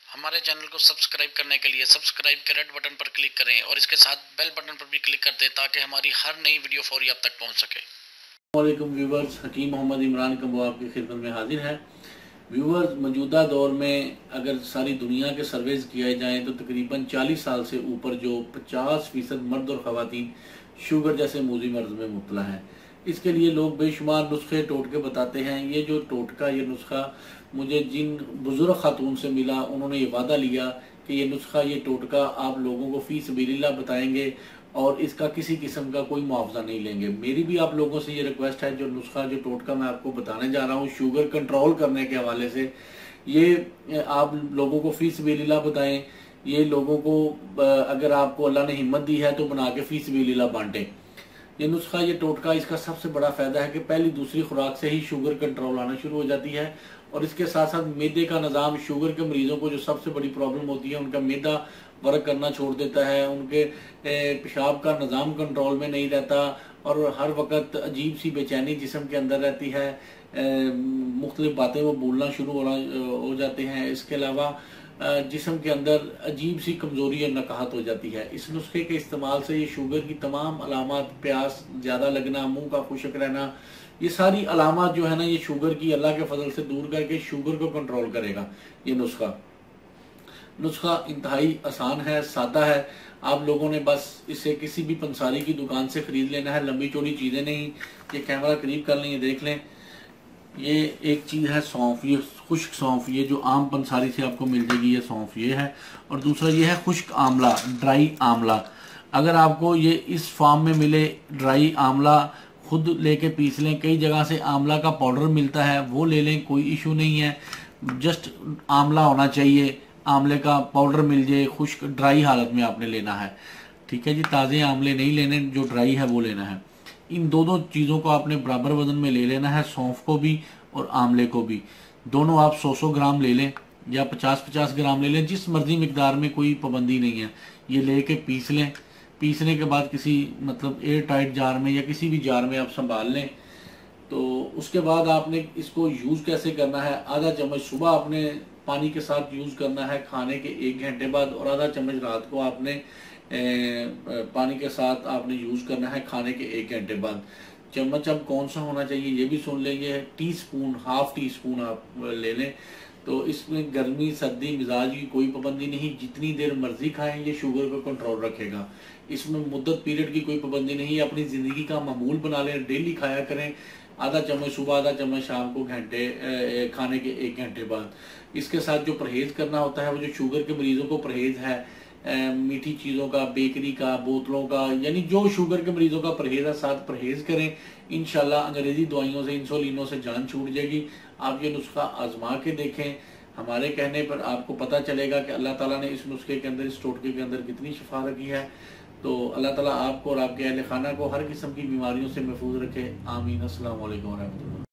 हमारे चैनल को सब्सक्राइब करने के लिए सब्सक्राइब के रेड बटन पर क्लिक करें और इसके साथ बेल बटन पर भी क्लिक कर दें ताकि हमारी हर नई वीडियो फौरी आप तक पहुंच सके। वालेकुम व्यूवर्स, हकीम मोहम्मद इमरान कबो आपकी खिदमत में हाजिर है। व्यूवर्स, मौजूदा दौर में अगर सारी दुनिया के सर्वेज किए जाएं तो तकरीबन 40 साल से ऊपर जो 50% मर्द और ख़वातीन शुगर जैसे मूजी मर्ज में मुब्तला है। इसके लिए लोग बेशुमार नुस्खे टोटके बताते हैं। ये जो टोटका, ये नुस्खा मुझे जिन बुजुर्ग खातून से मिला, उन्होंने ये वादा लिया कि ये नुस्खा, ये टोटका आप लोगों को फी सबीलिल्लाह बताएंगे और इसका किसी किस्म का कोई मुआवजा नहीं लेंगे। मेरी भी आप लोगों से ये रिक्वेस्ट है, जो नुस्खा, जो टोटका मैं आपको बताने जा रहा हूँ शुगर कंट्रोल करने के हवाले से, ये आप लोगों को फी सबीलिल्लाह बताएं। ये लोगों को अगर आपको अल्लाह ने हिम्मत दी है तो बना के फी सबीलिल्लाह बांटें। ये नुस्खा, ये टोटका, इसका सबसे बड़ा फायदा है कि पहली दूसरी खुराक से ही शुगर कंट्रोल आना शुरू हो जाती है और इसके साथ साथ मैदे का निज़ाम, शुगर के मरीजों को जो सबसे बड़ी प्रॉब्लम होती है, उनका मैदा वर्क करना छोड़ देता है, उनके पेशाब का निज़ाम कंट्रोल में नहीं रहता और हर वक्त अजीब सी बेचैनी जिस्म के अंदर रहती है, मुख्तलिफ बातें वो बोलना शुरू हो जाते हैं। इसके अलावा जिस्म के अंदर अजीब सी कमजोरी और नकाहत हो जाती है। इस नुस्खे के इस्तेमाल से ये शुगर की तमाम अलामत, प्यास ज़्यादा लगना, मुंह का खुश्क रहना, ये सारी अलामत जो है ना, ये शुगर की अल्लाह के फजल से दूर करके शुगर को कंट्रोल करेगा। ये नुस्खा इंतहाई आसान है, सादा है। आप लोगों ने बस इसे किसी भी पंसारी की दुकान से खरीद लेना है, लंबी चौड़ी चीज़ें नहीं। ये कैमरा करीब कर लें, ये देख लें। ये एक चीज़ है सौंफ, ये खुश्क सौंफ, ये जो आम पंसारी से आपको मिल जाएगी, ये सौंफ ये है। और दूसरा ये है खुश्क आंवला, ड्राई आंवला। अगर आपको ये इस फॉर्म में मिले ड्राई आंवला, खुद लेके पीस लें। कई जगह से आंवला का पाउडर मिलता है, वो ले लें, कोई इशू नहीं है। जस्ट आंवला होना चाहिए, आंवले का पाउडर मिल जाए, खुश्क ड्राई हालत में आपने लेना है। ठीक है जी, ताज़े आंवले नहीं लेने, जो ड्राई है वो लेना है। इन दोनों चीज़ों को आपने बराबर वजन में ले लेना है, सौंफ को भी और आंवले को भी। दोनों आप 100-100 ग्राम ले लें या 50-50 ग्राम ले लें, जिस मर्जी मिकदार में, कोई पाबंदी नहीं है। ये लेके पीस लें। पीसने के बाद किसी एयर टाइट जार में या किसी भी जार में आप संभाल लें। तो उसके बाद आपने इसको यूज़ कैसे करना है, आधा चम्मच सुबह आपने पानी के साथ यूज़ करना है खाने के 1 घंटे बाद, और आधा चम्मच रात को आपने पानी के साथ आपने यूज़ करना है खाने के 1 घंटे बाद। चम्मच अब कौन सा होना चाहिए ये भी सुन लेंगे। टीस्पून, हाफ टी स्पून आप ले लें। तो इसमें गर्मी सर्दी मिजाज की कोई पाबंदी नहीं, जितनी देर मर्जी खाएं, ये शुगर को कंट्रोल रखेगा। इसमें मुद्दत पीरियड की कोई पाबंदी नहीं, अपनी ज़िंदगी का मामूल बना लें, डेली खाया करें। आधा चम्मच सुबह, आधा चम्मच शाम को, खाने के 1 घंटे बाद। इसके साथ जो परहेज़ करना होता है, वो जो शुगर के मरीजों को परहेज़ है मीठी चीज़ों का, बेकरी का, बोतलों का, यानी जो शुगर के मरीजों का परहेज़ है, साथ परहेज़ करें। इंशाल्लाह अंग्रेज़ी दवाइयों से, इंसुलिनों से जान छूट जाएगी। आप ये नुस्खा आजमा के देखें। हमारे कहने पर आपको पता चलेगा कि अल्लाह ताला ने इस नुस्खे के अंदर, इस टोटके के अंदर कितनी शिफा रखी है। तो अल्लाह ताला आपको और आपके अहल खाना को हर किस्म की बीमारियों से महफूज रखे। आमीन। अस्सलाम वालेकुम रहमतुल्लाह।